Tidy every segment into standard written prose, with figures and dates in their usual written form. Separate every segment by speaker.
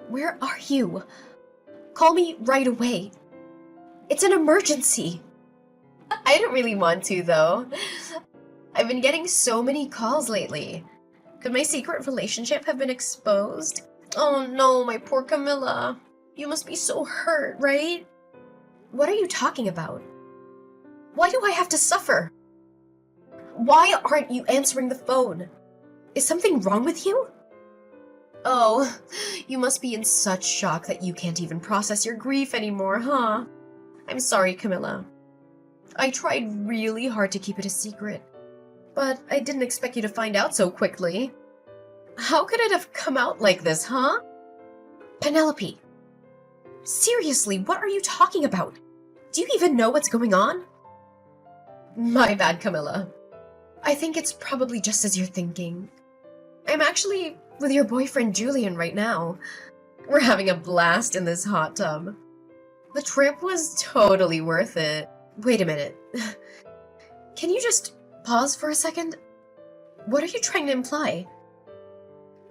Speaker 1: Where are you? Call me right away. It's an emergency. I don't really want to, though. I've been getting so many calls lately. Could my secret relationship have been exposed? Oh no, my poor Camilla. You must be so hurt, right? What are you talking about? Why do I have to suffer? Why aren't you answering the phone? Is something wrong with you? Oh, you must be in such shock that you can't even process your grief anymore, huh? I'm sorry, Camilla. I tried really hard to keep it a secret, but I didn't expect you to find out so quickly. How could it have come out like this, huh? Penelope, seriously, what are you talking about? Do you even know what's going on? My bad, Camilla. I think it's probably just as you're thinking. I'm actually with your boyfriend Julian right now. We're having a blast in this hot tub. The trip was totally worth it. Wait a minute. Can you just pause for a second? What are you trying to imply?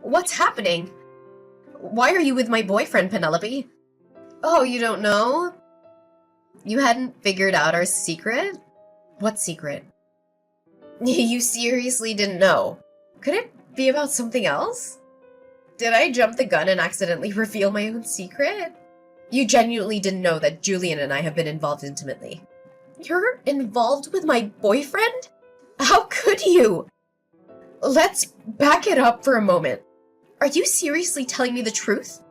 Speaker 1: What's happening? Why are you with my boyfriend, Penelope? Oh, you don't know? You hadn't figured out our secret? What secret? You seriously didn't know? Could it be about something else? Did I jump the gun and accidentally reveal my own secret? You genuinely didn't know that Julian and I have been involved intimately. You're involved with my boyfriend? How could you? Let's back it up for a moment. Are you seriously telling me the truth?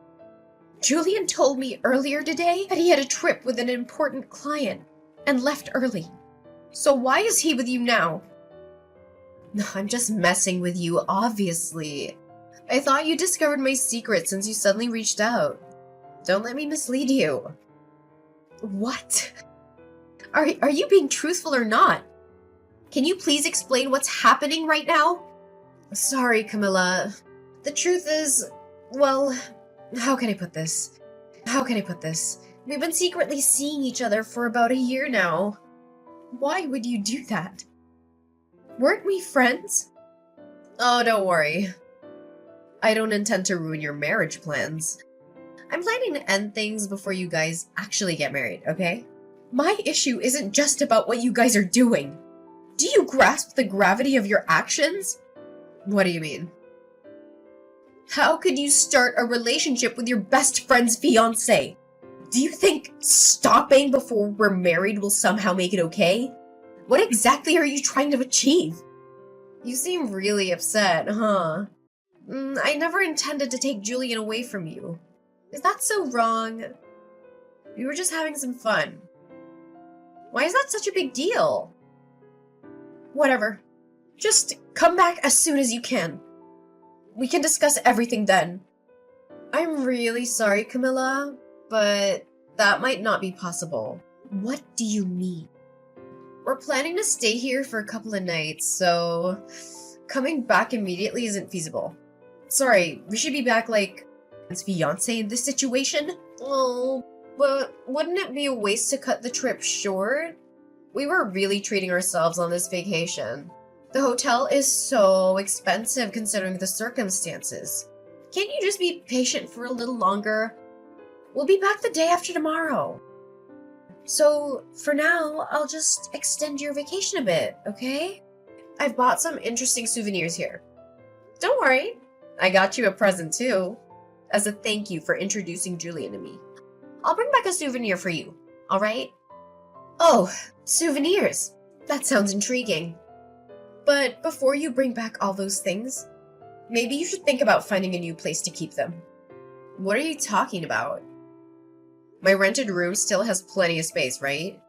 Speaker 1: Julian told me earlier today that he had a trip with an important client and left early. So why is he with you now? I'm just messing with you, obviously. I thought you discovered my secret since you suddenly reached out. Don't let me mislead you. What? Are you being truthful or not? Can you please explain what's happening right now? Sorry, Camilla. The truth is, well, how can I put this? We've been secretly seeing each other for about a year now. Why would you do that? Weren't we friends? Oh, don't worry. I don't intend to ruin your marriage plans. I'm planning to end things before you guys actually get married, okay? My issue isn't just about what you guys are doing. Do you grasp the gravity of your actions? What do you mean? How could you start a relationship with your best friend's fiancé? Do you think stopping before we're married will somehow make it okay? What exactly are you trying to achieve? You seem really upset, huh? I never intended to take Julian away from you. Is that so wrong? We were just having some fun. Why is that such a big deal? Whatever. Just come back as soon as you can. We can discuss everything then. I'm really sorry, Camilla, but that might not be possible. What do you mean? We're planning to stay here for a couple of nights, so coming back immediately isn't feasible. Sorry, we should be back like his fiancé in this situation? Oh, but wouldn't it be a waste to cut the trip short? We were really treating ourselves on this vacation. The hotel is so expensive considering the circumstances. Can't you just be patient for a little longer? We'll be back the day after tomorrow. So, for now, I'll just extend your vacation a bit, okay? I've bought some interesting souvenirs here. Don't worry, I got you a present too, as a thank you for introducing Julian to me. I'll bring back a souvenir for you, alright? Oh, souvenirs! That sounds intriguing. But before you bring back all those things, maybe you should think about finding a new place to keep them. What are you talking about? My rented room still has plenty of space, right?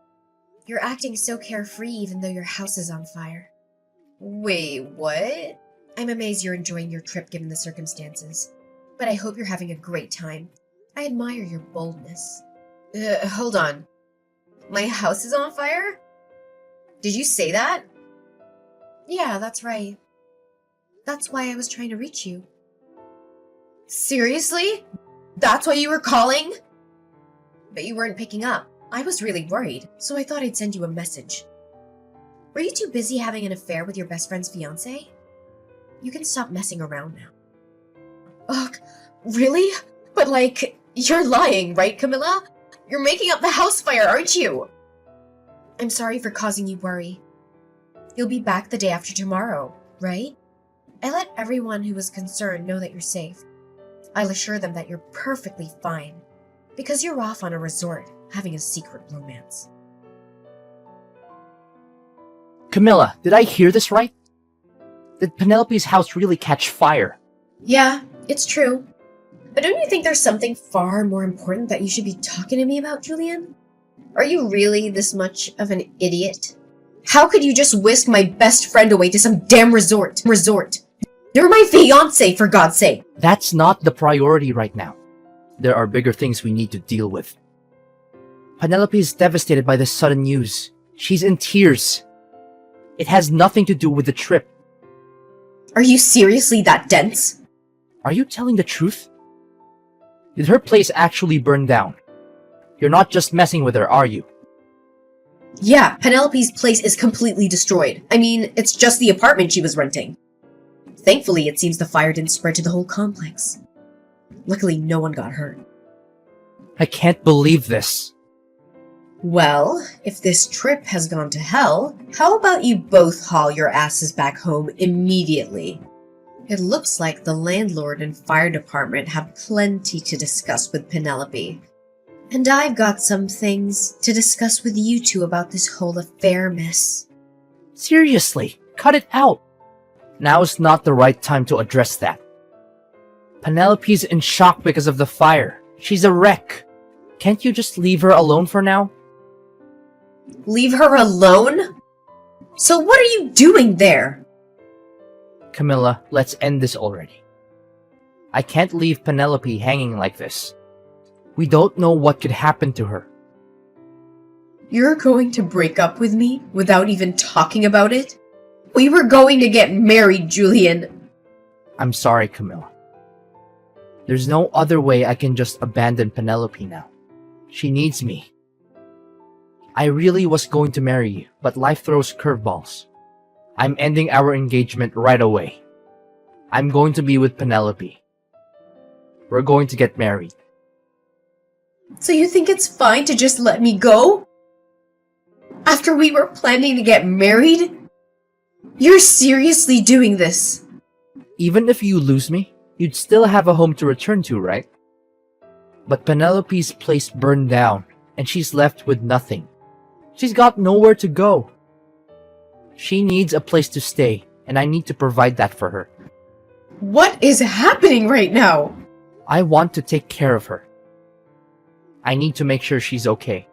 Speaker 1: You're acting so carefree even though your house is on fire. Wait, what? I'm amazed you're enjoying your trip given the circumstances. But I hope you're having a great time. I admire your boldness. Hold on. My house is on fire? Did you say that? Yeah, that's right. That's why I was trying to reach you. Seriously? That's why you were calling? But you weren't picking up. I was really worried, so I thought I'd send you a message. Were you too busy having an affair with your best friend's fiancé? You can stop messing around now. Ugh, really? But you're lying, right, Camilla? You're making up the house fire, aren't you? I'm sorry for causing you worry. You'll be back the day after tomorrow, right? I let everyone who was concerned know that you're safe. I'll assure them that you're perfectly fine, because you're off on a resort, having a secret romance.
Speaker 2: Camilla, did I hear this right? Did Penelope's house really catch fire?
Speaker 1: Yeah, it's true. But don't you think there's something far more important that you should be talking to me about, Julian? Are you really this much of an idiot? How could you just whisk my best friend away to some damn resort? You're my fiancé, for God's sake!
Speaker 2: That's not the priority right now. There are bigger things we need to deal with. Penelope is devastated by this sudden news. She's in tears. It has nothing to do with the trip.
Speaker 1: Are you seriously that dense?
Speaker 2: Are you telling the truth? Did her place actually burn down? You're not just messing with her, are you?
Speaker 1: Yeah, Penelope's place is completely destroyed. I mean, it's just the apartment she was renting. Thankfully, it seems the fire didn't spread to the whole complex. Luckily, no one got hurt.
Speaker 2: I can't believe this.
Speaker 1: Well, if this trip has gone to hell, how about you both haul your asses back home immediately? It looks like the landlord and fire department have plenty to discuss with Penelope. And I've got some things to discuss with you two about this whole affair, miss.
Speaker 2: Seriously, cut it out. Now is not the right time to address that. Penelope's in shock because of the fire. She's a wreck. Can't you just leave her alone for now?
Speaker 1: Leave her alone? So what are you doing there?
Speaker 2: Camilla, let's end this already. I can't leave Penelope hanging like this. We don't know what could happen to her.
Speaker 1: You're going to break up with me without even talking about it? We were going to get married, Julian.
Speaker 2: I'm sorry, Camilla. There's no other way I can just abandon Penelope now. She needs me. I really was going to marry you, but life throws curveballs. I'm ending our engagement right away. I'm going to be with Penelope. We're going to get married.
Speaker 1: So you think it's fine to just let me go? After we were planning to get married? You're seriously doing this?
Speaker 2: Even if you lose me, you'd still have a home to return to, right? But Penelope's place burned down, and she's left with nothing. She's got nowhere to go. She needs a place to stay, and I need to provide that for her.
Speaker 1: What is happening right now?
Speaker 2: I want to take care of her. I need to make sure she's okay.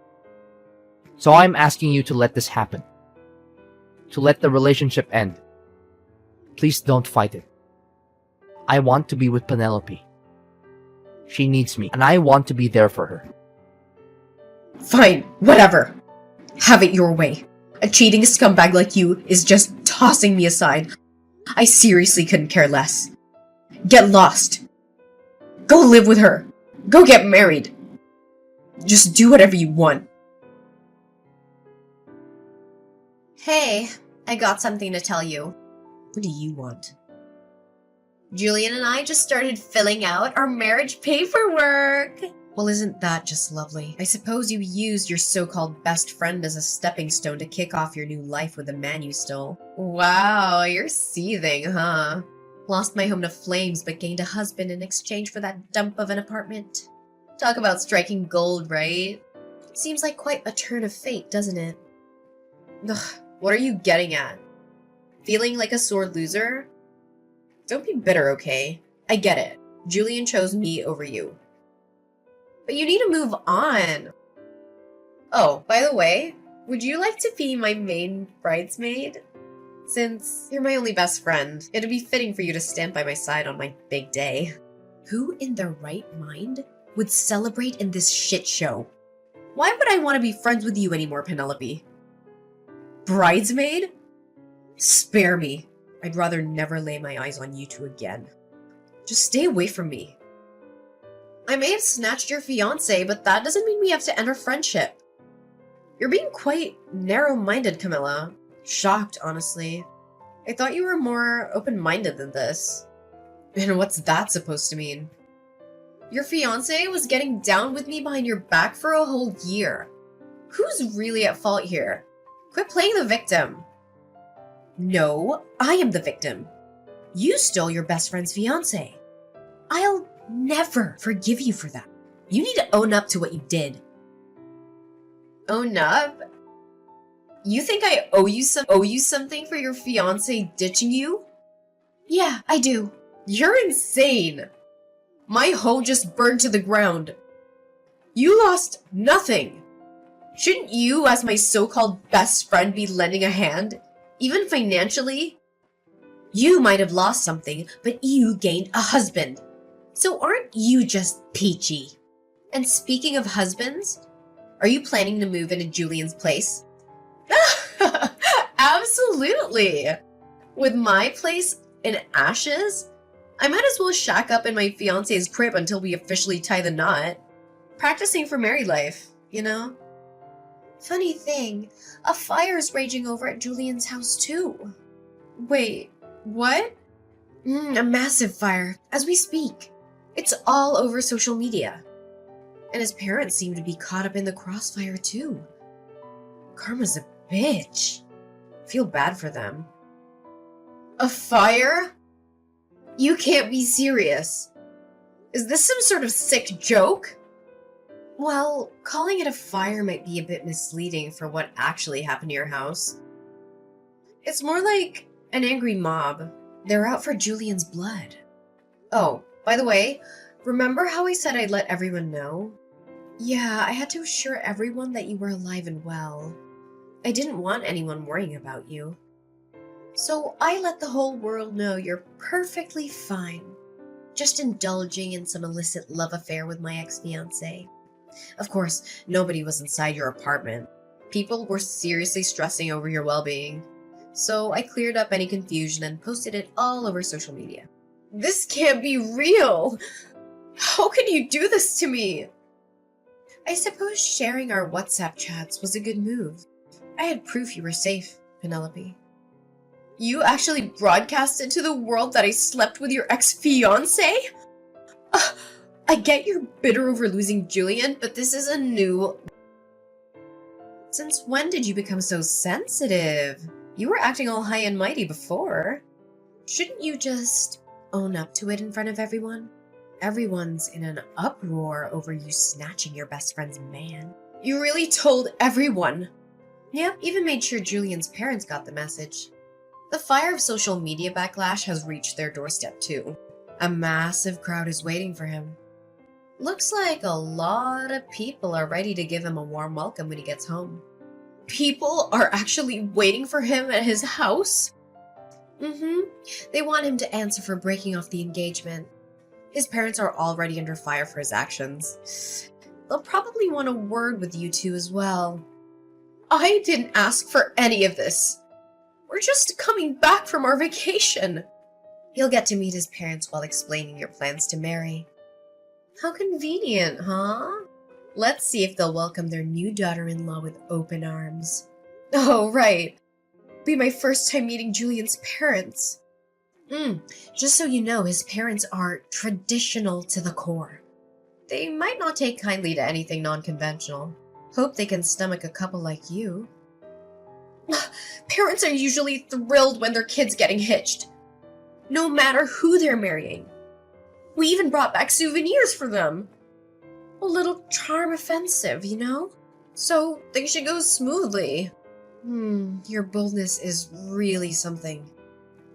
Speaker 2: So I'm asking you to let this happen. To let the relationship end. Please don't fight it. I want to be with Penelope. She needs me, and I want to be there for her.
Speaker 1: Fine, whatever. Have it your way. A cheating scumbag like you is just tossing me aside. I seriously couldn't care less. Get lost. Go live with her. Go get married. Just do whatever you want. Hey, I got something to tell you. What do you want? Julian and I just started filling out our marriage paperwork. Well, isn't that just lovely? I suppose you used your so-called best friend as a stepping stone to kick off your new life with the man you stole. Wow, you're seething, huh? Lost my home to flames but gained a husband in exchange for that dump of an apartment. Talk about striking gold, right? Seems like quite a turn of fate, doesn't it? Ugh, what are you getting at? Feeling like a sore loser? Don't be bitter, okay? I get it. Julian chose me over you. But you need to move on. Oh, by the way, would you like to be my main bridesmaid? Since you're my only best friend, it'd be fitting for you to stand by my side on my big day. Who in their right mind would celebrate in this shit show? Why would I want to be friends with you anymore, Penelope? Bridesmaid? Spare me. I'd rather never lay my eyes on you two again. Just stay away from me. I may have snatched your fiancé, but that doesn't mean we have to end our friendship. You're being quite narrow-minded, Camilla. Shocked, honestly. I thought you were more open-minded than this. And what's that supposed to mean? Your fiancé was getting down with me behind your back for a whole year. Who's really at fault here? Quit playing the victim. No, I am the victim. You stole your best friend's fiancé. I'll never forgive you for that. You need to own up to what you did. Own up? You think I owe you something for your fiancé ditching you? Yeah, I do. You're insane. My home just burned to the ground. You lost nothing. Shouldn't you, as my so-called best friend, be lending a hand? Even financially? You might have lost something, but you gained a husband. So aren't you just peachy? And speaking of husbands, are you planning to move into Julian's place? Absolutely! With my place in ashes, I might as well shack up in my fiancé's crib until we officially tie the knot. Practicing for married life, you know? Funny thing, a fire's raging over at Julian's house too. Wait, what? A massive fire, as we speak. It's all over social media. And his parents seem to be caught up in the crossfire too. Karma's a bitch. Feel bad for them. A fire? You can't be serious. Is this some sort of sick joke? Well, calling it a fire might be a bit misleading for what actually happened to your house. It's more like an angry mob. They're out for Julian's blood. Oh, by the way, remember how I said I'd let everyone know? Yeah, I had to assure everyone that you were alive and well. I didn't want anyone worrying about you. So I let the whole world know you're perfectly fine. Just indulging in some illicit love affair with my ex-fiancé. Of course, nobody was inside your apartment. People were seriously stressing over your well-being. So I cleared up any confusion and posted it all over social media. This can't be real! How can you do this to me? I suppose sharing our WhatsApp chats was a good move. I had proof you were safe, Penelope. You actually broadcasted to the world that I slept with your ex-fiancé? I get you're bitter over losing Julian, but this is a new... Since when did you become so sensitive? You were acting all high and mighty before. Shouldn't you just own up to it in front of everyone? Everyone's in an uproar over you snatching your best friend's man. You really told everyone? Yep, even made sure Julian's parents got the message. The fire of social media backlash has reached their doorstep too. A massive crowd is waiting for him. Looks like a lot of people are ready to give him a warm welcome when he gets home. People are actually waiting for him at his house? They want him to answer for breaking off the engagement. His parents are already under fire for his actions. They'll probably want a word with you two as well. I didn't ask for any of this. We're just coming back from our vacation. You'll get to meet his parents while explaining your plans to marry. How convenient, huh? Let's see if they'll welcome their new daughter-in-law with open arms. Oh, right. It'll be my first time meeting Julian's parents. Just so you know, his parents are traditional to the core. They might not take kindly to anything non-conventional. Hope they can stomach a couple like you. Parents are usually thrilled when their kid's getting hitched. No matter who they're marrying. We even brought back souvenirs for them. A little charm offensive, you know? So things should go smoothly. Your boldness is really something.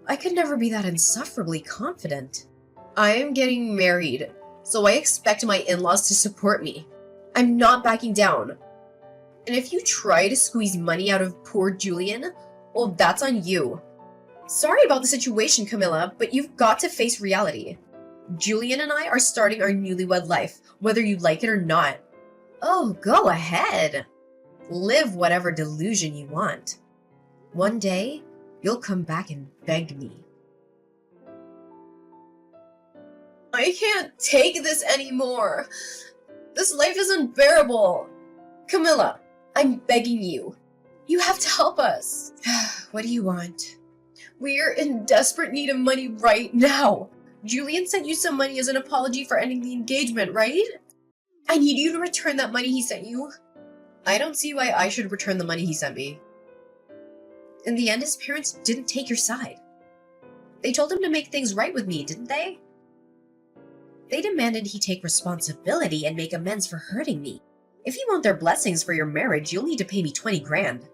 Speaker 1: I could never be that insufferably confident. I am getting married, so I expect my in-laws to support me. I'm not backing down. And if you try to squeeze money out of poor Julian, well, that's on you. Sorry about the situation, Camilla, but you've got to face reality. Julian and I are starting our newlywed life, whether you like it or not. Oh, go ahead. Live whatever delusion you want. One day, you'll come back and beg me. I can't take this anymore. This life is unbearable. Camilla, I'm begging you. You have to help us. What do you want? We're in desperate need of money right now. Julian sent you some money as an apology for ending the engagement, right? I need you to return that money he sent you. I don't see why I should return the money he sent me. In the end, his parents didn't take your side. They told him to make things right with me, didn't they? They demanded he take responsibility and make amends for hurting me. If you want their blessings for your marriage, you'll need to pay me 20 grand.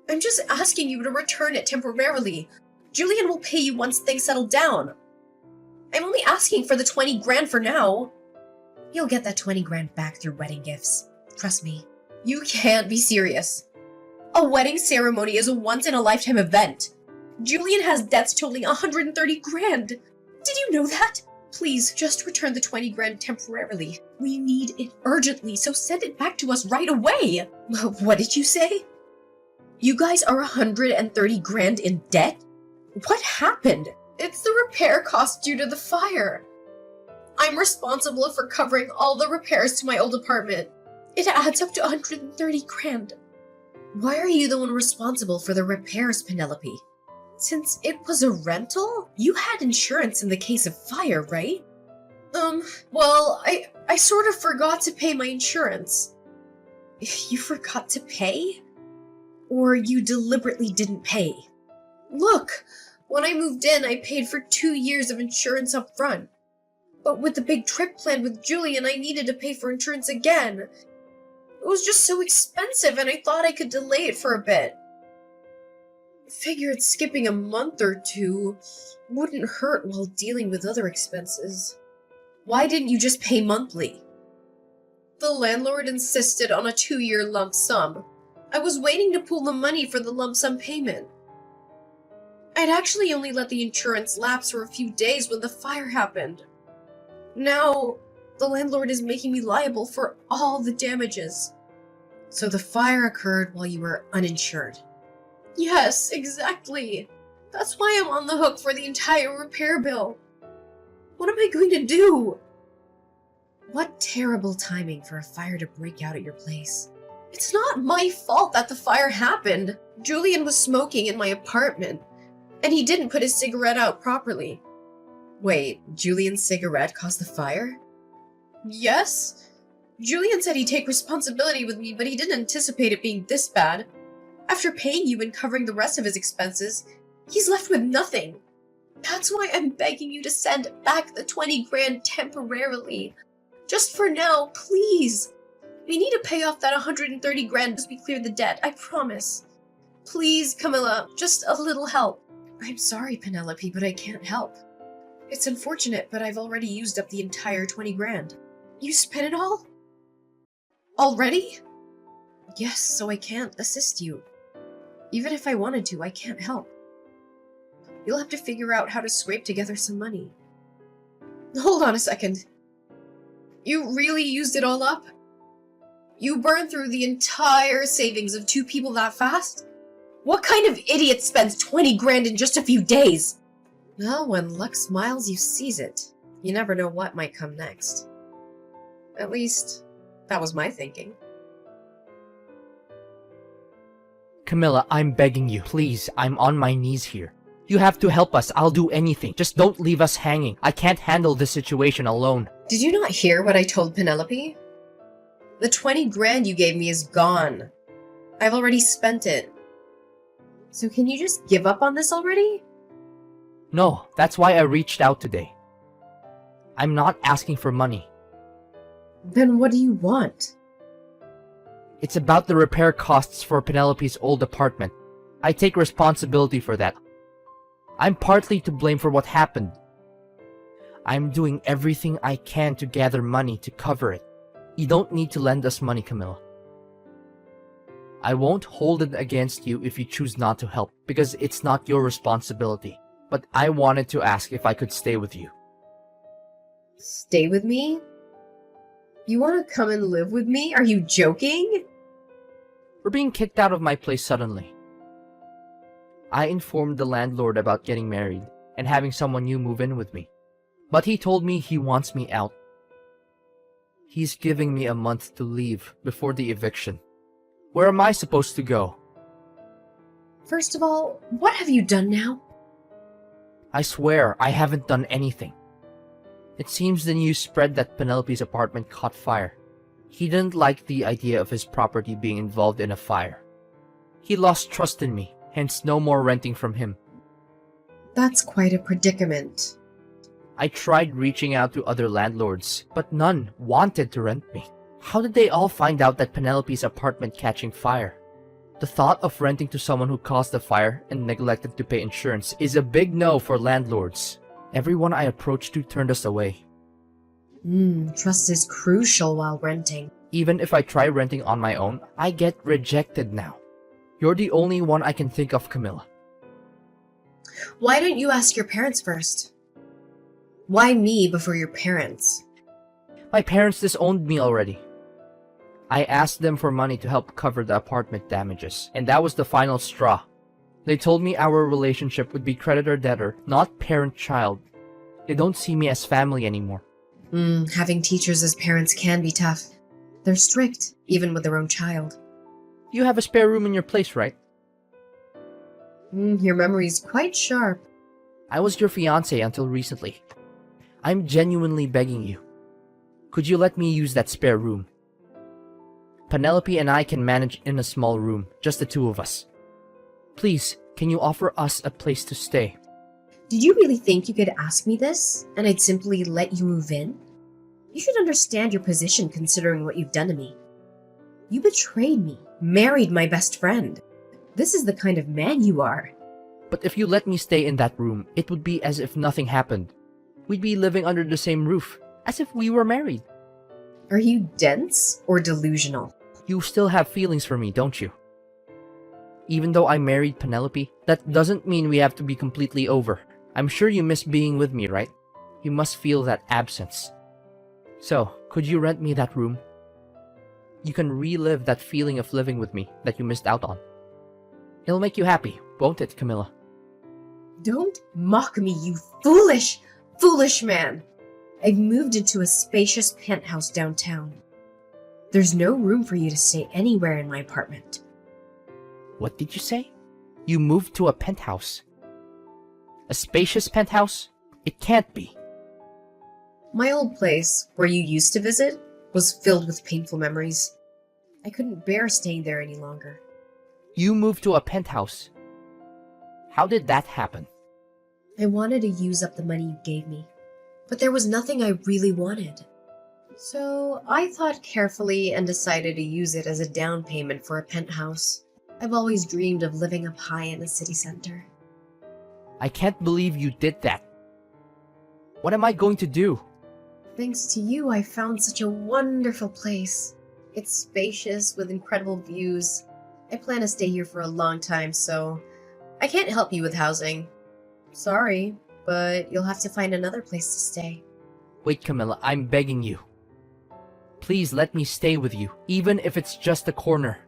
Speaker 1: I'm just asking you to return it temporarily. Julian will pay you once things settle down. I'm only asking for the 20 grand for now. You'll get that 20 grand back through wedding gifts. Trust me. You can't be serious. A wedding ceremony is a once-in-a-lifetime event. Julian has debts totaling 130 grand. Did you know that? Please, just return the 20 grand temporarily. We need it urgently, so send it back to us right away. What did you say? You guys are 130 grand in debt? What happened? It's the repair cost due to the fire. I'm responsible for covering all the repairs to my old apartment. It adds up to 130 grand. Why are you the one responsible for the repairs, Penelope? Since it was a rental, you had insurance in the case of fire, right? Well, I sort of forgot to pay my insurance. You forgot to pay? Or you deliberately didn't pay? Look, when I moved in, I paid for 2 years of insurance up front. But with the big trip planned with Julian, I needed to pay for insurance again. It was just so expensive, and I thought I could delay it for a bit. Figured skipping a month or two wouldn't hurt while dealing with other expenses. Why didn't you just pay monthly? The landlord insisted on a 2-year lump sum. I was waiting to pool the money for the lump sum payment. I'd actually only let the insurance lapse for a few days when the fire happened. Now, the landlord is making me liable for all the damages. So the fire occurred while you were uninsured. Yes, exactly. That's why I'm on the hook for the entire repair bill. What am I going to do? What terrible timing for a fire to break out at your place. It's not my fault that the fire happened. Julian was smoking in my apartment, and he didn't put his cigarette out properly. Wait, Julian's cigarette caused the fire? Yes. Julian said he'd take responsibility with me, but he didn't anticipate it being this bad. After paying you and covering the rest of his expenses, he's left with nothing. That's why I'm begging you to send back the 20 grand temporarily. Just for now, please. We need to pay off that 130 grand as we clear the debt, I promise. Please, Camilla, just a little help. I'm sorry, Penelope, but I can't help. It's unfortunate, but I've already used up the entire 20 grand. You spent it all? Already? Yes, so I can't assist you. Even if I wanted to, I can't help. You'll have to figure out how to scrape together some money. Hold on a second. You really used it all up? You burned through the entire savings of 2 people that fast? What kind of idiot spends 20 grand in just a few days? Well, when luck smiles, you seize it. You never know what might come next. At least, that was my thinking.
Speaker 2: Camilla, I'm begging you, please, I'm on my knees here. You have to help us, I'll do anything. Just don't leave us hanging. I can't handle this situation alone.
Speaker 1: Did you not hear what I told Penelope? The 20 grand you gave me is gone. I've already spent it. So can you just give up on this already?
Speaker 2: No, that's why I reached out today. I'm not asking for money.
Speaker 1: Then what do you want?
Speaker 2: It's about the repair costs for Penelope's old apartment. I take responsibility for that. I'm partly to blame for what happened. I'm doing everything I can to gather money to cover it. You don't need to lend us money, Camilla. I won't hold it against you if you choose not to help, because it's not your responsibility. But I wanted to ask if I could stay with you.
Speaker 1: Stay with me? You want to come and live with me? Are you joking?
Speaker 2: We're being kicked out of my place suddenly. I informed the landlord about getting married and having someone new move in with me. But he told me he wants me out. He's giving me a month to leave before the eviction. Where am I supposed to go?
Speaker 1: First of all, what have you done now?
Speaker 2: I swear, I haven't done anything. It seems the news spread that Penelope's apartment caught fire. He didn't like the idea of his property being involved in a fire. He lost trust in me, hence no more renting from him.
Speaker 1: That's quite a predicament.
Speaker 2: I tried reaching out to other landlords, but none wanted to rent me. How did they all find out that Penelope's apartment catching fire? The thought of renting to someone who caused the fire and neglected to pay insurance is a big no for landlords. Everyone I approached to turned us away.
Speaker 1: Trust is crucial while renting.
Speaker 2: Even if I try renting on my own, I get rejected now. You're the only one I can think of, Camilla.
Speaker 1: Why don't you ask your parents first? Why me before your parents?
Speaker 2: My parents disowned me already. I asked them for money to help cover the apartment damages, and that was the final straw. They told me our relationship would be creditor-debtor, not parent-child. They don't see me as family anymore.
Speaker 1: Having teachers as parents can be tough. They're strict, even with their own child.
Speaker 2: You have a spare room in your place, right?
Speaker 1: Your memory's quite sharp.
Speaker 2: I was your fiancé until recently. I'm genuinely begging you. Could you let me use that spare room? Penelope and I can manage in a small room, just the two of us. Please, can you offer us a place to stay?
Speaker 1: Did you really think you could ask me this, and I'd simply let you move in? You should understand your position considering what you've done to me. You betrayed me, married my best friend. This is the kind of man you are.
Speaker 2: But if you let me stay in that room, it would be as if nothing happened. We'd be living under the same roof, as if we were married.
Speaker 1: Are you dense or delusional?
Speaker 2: You still have feelings for me, don't you? Even though I married Penelope, that doesn't mean we have to be completely over. I'm sure you miss being with me, right? You must feel that absence. So, could you rent me that room? You can relive that feeling of living with me that you missed out on. It'll make you happy, won't it, Camilla?
Speaker 1: Don't mock me, you foolish man. I've moved into a spacious penthouse downtown. There's no room for you to stay anywhere in my apartment.
Speaker 2: What did you say? You moved to a penthouse? A spacious penthouse? It can't be.
Speaker 1: My old place, where you used to visit, was filled with painful memories. I couldn't bear staying there any longer.
Speaker 2: You moved to a penthouse? How did that happen?
Speaker 1: I wanted to use up the money you gave me, but there was nothing I really wanted. So I thought carefully and decided to use it as a down payment for a penthouse. I've always dreamed of living up high in the city center.
Speaker 2: I can't believe you did that. What am I going to do?
Speaker 1: Thanks to you, I found such a wonderful place. It's spacious with incredible views. I plan to stay here for a long time, so I can't help you with housing. Sorry, but you'll have to find another place to stay.
Speaker 2: Wait, Camilla, I'm begging you. Please let me stay with you, even if it's just a corner.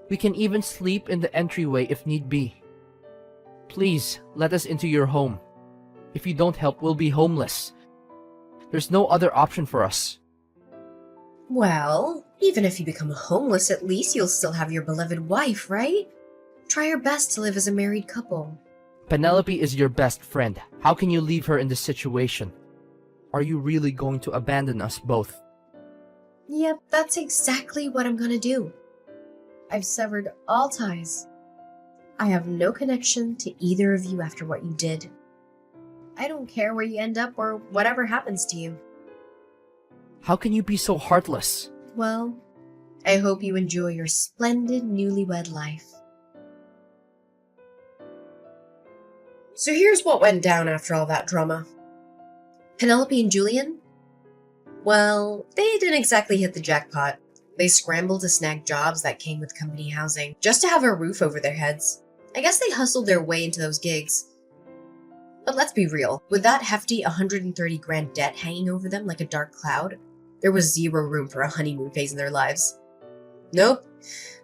Speaker 2: We can even sleep in the entryway if need be. Please, let us into your home. If you don't help, we'll be homeless. There's no other option for us.
Speaker 1: Well, even if you become homeless, at least you'll still have your beloved wife, right? Try your best to live as a married couple.
Speaker 2: Penelope is your best friend. How can you leave her in this situation? Are you really going to abandon us both?
Speaker 1: Yep, that's exactly what I'm gonna do. I've severed all ties. I have no connection to either of you after what you did. I don't care where you end up or whatever happens to you.
Speaker 2: How can you be so heartless?
Speaker 1: Well, I hope you enjoy your splendid newlywed life. So here's what went down after all that drama. Penelope and Julian? Well, they didn't exactly hit the jackpot. They scrambled to snag jobs that came with company housing, just to have a roof over their heads. I guess they hustled their way into those gigs. But let's be real, with that hefty 130 grand debt hanging over them like a dark cloud, there was zero room for a honeymoon phase in their lives. Nope,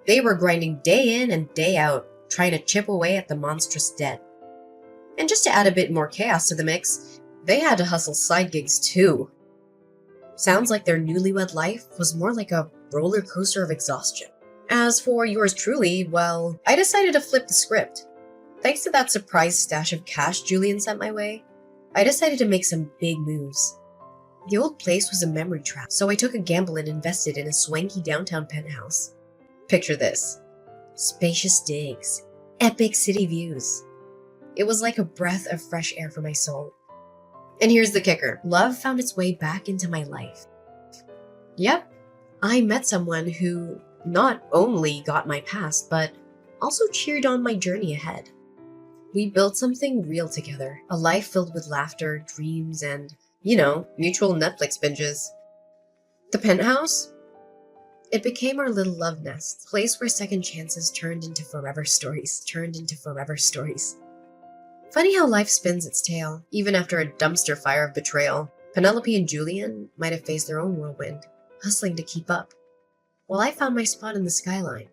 Speaker 1: they were grinding day in and day out, trying to chip away at the monstrous debt. And just to add a bit more chaos to the mix, they had to hustle side gigs too. Sounds like their newlywed life was more like a roller coaster of exhaustion. As for yours truly, well, I decided to flip the script. Thanks to that surprise stash of cash Julian sent my way, I decided to make some big moves. The old place was a memory trap, so I took a gamble and invested in a swanky downtown penthouse. Picture this: spacious digs, epic city views. It was like a breath of fresh air for my soul. And here's the kicker: love found its way back into my life. Yep, I met someone who not only got my past, but also cheered on my journey ahead. We built something real together, a life filled with laughter, dreams, and, mutual Netflix binges. The penthouse? It became our little love nest, a place where second chances turned into forever stories. Funny how life spins its tale, even after a dumpster fire of betrayal. Penelope and Julian might have faced their own whirlwind, hustling to keep up, while I found my spot in the skyline,